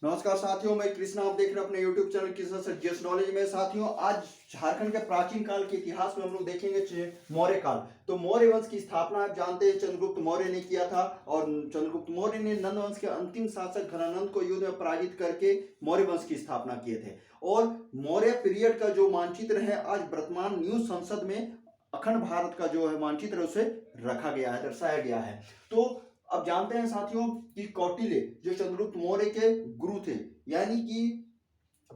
नमस्कार साथियों, मैं कृष्णा। आप देख रहे हैं अपने YouTube channel Krishna sir knowledge में। साथियों, आज झारखंड के प्राचीन काल के इतिहास में हम लोग देखेंगे मौर्य काल। तो मौर्य वंश की स्थापना आप जानते हैं चंद्रगुप्त मौर्य ने किया था, और चंद्रगुप्त मौर्य ने नंद वंश के अंतिम शासक घनानंद को युद्ध में पराजित करके मौर्य वंश की स्थापना किए थे। और मौर्य पीरियड का जो मानचित्र है आज वर्तमान न्यू संसद में अखंड भारत का जो है मानचित्र उसे रखा गया है, दर्शाया गया है। तो अब जानते हैं साथियों कि कौटिल्य जो चंद्रगुप्त मौर्य के गुरु थे, यानी कि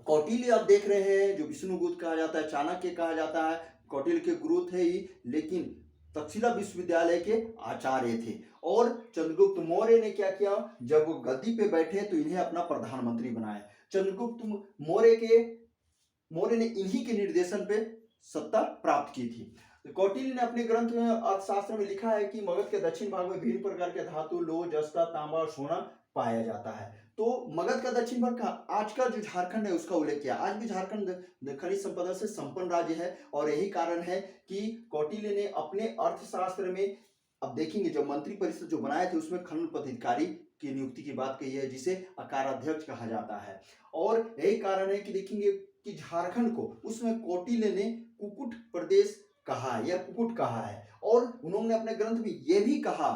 कौटिल्य आप देख रहे हैं जो विष्णुगुप्त कहा जाता है, चाणक्य कहा जाता है, कौटिल्य के गुरु थे ही, लेकिन तक्षशिला विश्वविद्यालय के आचार्य थे। और चंद्रगुप्त मौर्य ने क्या किया, जब वो गद्दी पे बैठे तो इन्हें अपना प्रधानमंत्री बनाया। चंद्रगुप्त मौर्य ने इन्हीं के निर्देशन पे सत्ता प्राप्त की थी। कौटिल्य ने अपने ग्रंथ में अर्थशास्त्र में लिखा है कि मगध के दक्षिण भाग में विभिन्न प्रकार के धातु, लोह, जस्ता, तांबा और सोना पाया जाता है। तो मगध का दक्षिण भाग का आज का जो झारखंड है उसका उल्लेख किया। आज भी झारखंड खनिज संपदा से संपन्न राज्य है, और यही कारण है कि कौटिल्य ने अपने अर्थशास्त्र में, अब देखेंगे जब मंत्री परिषद जो बनाए थे उसमें खनन पदाधिकारी की नियुक्ति की बात कही है, जिसे अकाराध्यक्ष कहा जाता है। और यही कारण है कि देखेंगे कि झारखंड को उसमें कौटिल्य ने कुकुट प्रदेश कहा है या कुकुट कहा है। और उन्होंने अपने ग्रंथ में यह भी कहा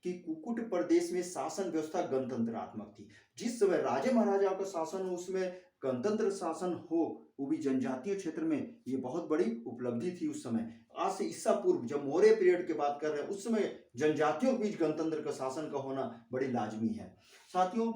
कि कुकुट प्रदेश में शासन व्यवस्था गणतंत्रात्मक थी। जिस समय राजे महाराजाओं का शासन हो उसमें गणतंत्र शासन हो, वो भी जनजातीय क्षेत्र में, ये बहुत बड़ी उपलब्धि थी उस समय। आज से ईसा पूर्व जब मौर्य पीरियड की बात कर रहे हैं, उस समय जनजातियों के बीच गणतंत्र का शासन का होना बड़ी लाजमी है। साथियों,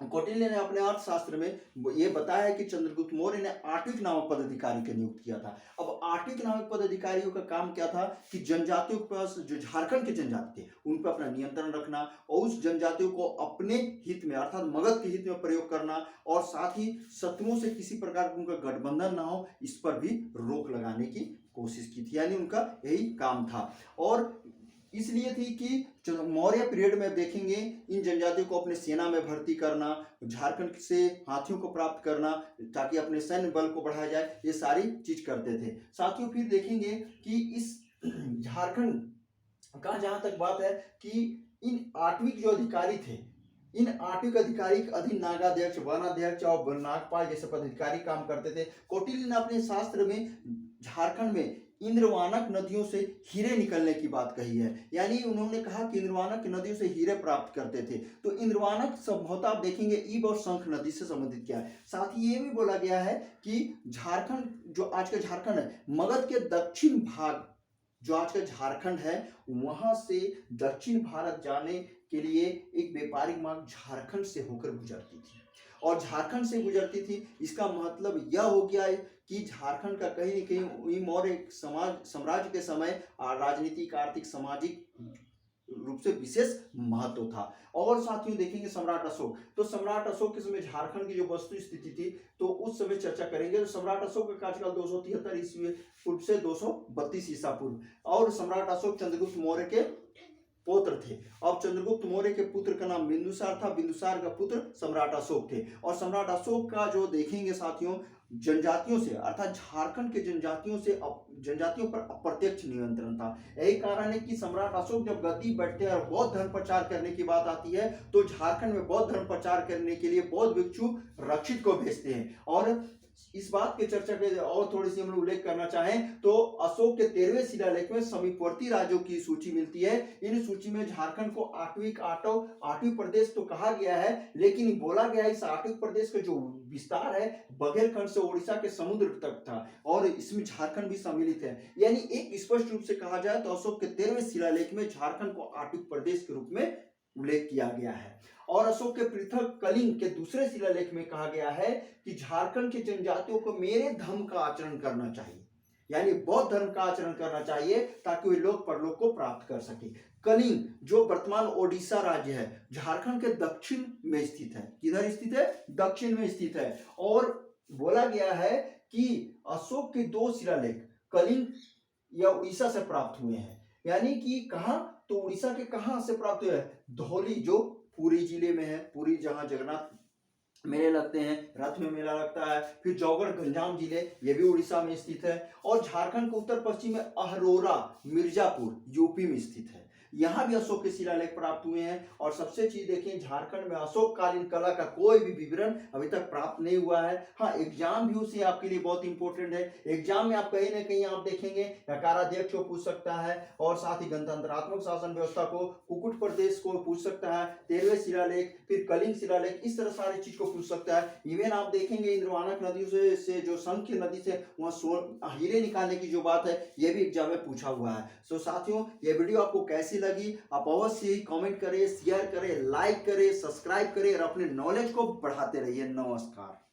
कौटिल्य ने अपने अर्थशास्त्र में ये बताया कि चंद्रगुप्त मौर्य ने आर्टिक नामक पदाधिकारी का नियुक्त किया था। अब आर्टिक नामक पदाधिकारियों का काम क्या था कि जनजातियों के पास, जो झारखंड के जनजाति थे, उन पर अपना नियंत्रण रखना और उस जनजातियों को अपने हित में अर्थात मगध के हित में प्रयोग करना, और साथ ही शत्रुओं से किसी प्रकार का उनका गठबंधन ना हो, इस पर भी रोक लगाने की कोशिश की थी। यानी उनका यही काम था। और इसलिए थी कि मौर्य पीरियड में देखेंगे इन जनजातियों को अपने सेना में भर्ती करना, झारखंड से हाथियों को प्राप्त करना ताकि अपने सैन्य बल को बढ़ाया जाए, ये सारी चीज करते थे। साथियों, फिर देखेंगे कि इस झारखंड का जहां तक बात है कि इन आठवीं जो अधिकारी थे, इन आठवीं अधिकारी के अधीन नागाध्यक्ष, वनाध्यक्ष और नागपाल जैसे पदाधिकारी काम करते थे। कौटिल्य ने अपने शास्त्र में झारखंड में इंद्रवानक नदियों से हीरे निकलने की बात कही है। यानी उन्होंने कहा कि इंद्रवानक नदियों से हीरे प्राप्त करते थे। तो इंद्रवानक संभवतः आप देखेंगे ईब और शंख नदी से संबंधित क्या है। साथ ही ये भी बोला गया है कि झारखंड, जो आज का झारखंड है, मगध के दक्षिण भाग, जो आज का झारखंड है, वहां से दक्षिण भारत जाने के लिए एक व्यापारिक मार्ग झारखंड से होकर गुजरती थी, और झारखंड से गुजरती थी। इसका मतलब यह हो गया है कि झारखंड का कहीं न कहीं मौर्य समाज साम्राज्य के समय राजनीतिक, आर्थिक, सामाजिक रूप से विशेष महत्व था। और साथियों देखेंगे सम्राट अशोक, तो सम्राट अशोक के समय झारखंड की जो वस्तु स्थिति थी, तो उस समय चर्चा करेंगे। तो सम्राट अशोक का कार्यकाल 273 ईस्वी पूर्व से 232 ईसा पूर्व, और सम्राट अशोक चंद्रगुप्त मौर्य के पुत्र थे। अब चंद्रगुप्त मौर्य के पुत्र का नाम बिंदुसार था, बिंदुसार का पुत्र सम्राट अशोक थे। और सम्राट अशोक का जो देखेंगे साथियों, जनजातियों से अर्थात झारखंड के जनजातियों पर अप्रत्यक्ष नियंत्रण था। यही कारण है कि सम्राट अशोक जब गद्दी बैठते हैं और बौद्ध धर्म प्रचार करने की बात आती है, तो झारखंड में बौद्ध धर्म प्रचार करने के लिए बौद्ध भिक्षु रक्षित को भेजते हैं। और इस बात की चर्चा के और थोड़ी सी हम लोग उल्लेख करना चाहें तो अशोक के 13वें शिलालेख में समीपवर्ती राज्यों की सूची मिलती है। इन सूची में झारखंड को आठवीं प्रदेश तो कहा गया है, लेकिन बोला गया है इस आठवीं प्रदेश का जो विस्तार है बघेलखंड से उड़ीसा के समुद्र तक था, और इसमें झारखंड भी सम्मिलित है। यानी एक स्पष्ट रूप से कहा जाए तो अशोक के 13वें शिलालेख में झारखंड को आठवीं प्रदेश के रूप में उल्लेख किया गया है। और अशोक के पृथक कलिंग के दूसरे शिलालेख में कहा गया है कि झारखंड की जनजातियों को मेरे धर्म का आचरण करना चाहिए, यानी बौद्ध धर्म का आचरण करना चाहिए, ताकि वे लोक परलोक को प्राप्त कर सके। कलिंग जो वर्तमान ओडिशा राज्य है, झारखंड के दक्षिण में स्थित है। किधर स्थित है? दक्षिण में स्थित है। और बोला गया है कि अशोक के 2 शिलालेख कलिंग या उड़ीसा से प्राप्त हुए हैं। यानी कि कहां? तो उड़ीसा के कहां से प्राप्त हुए हैं? धौली, जो पुरी जिले में है। पुरी जहां जगन्नाथ मेले लगते हैं, रथ में मेला लगता है। फिर जौगढ़ गंजाम जिले, ये भी उड़ीसा में स्थित है। और झारखंड के उत्तर पश्चिम में अहरोरा मिर्जापुर यूपी में स्थित है। यहाँ भी अशोक के शिलालेख प्राप्त हुए हैं। और सबसे चीज देखिए, झारखंड में अशोक कालीन कला का कोई भी विवरण अभी तक प्राप्त नहीं हुआ है। हाँ, एग्जाम भी उसे आपके लिए बहुत इंपॉर्टेंट है। एग्जाम में आप कहीं ना कहीं आप देखेंगे नकाराध्यक्ष को पूछ सकता है, और साथ ही गणतंत्रात्मक शासन व्यवस्था को, कुकुट प्रदेश को पूछ सकता है, 13वें शिलालेख, फिर कलिंग शिलालेख, इस तरह सारी चीज को पूछ सकता है। इवन आप देखेंगे इंद्रवानक नदी से जो संख्य नदी से वहां हीरे निकालने की जो बात है, ये भी एग्जाम में पूछा हुआ है। सो साथियों, ये वीडियो आपको कैसी लगी, आप अवश्य ही कमेंट करें, शेयर करें, लाइक करें, सब्सक्राइब करें और अपने नॉलेज को बढ़ाते रहिए। नमस्कार।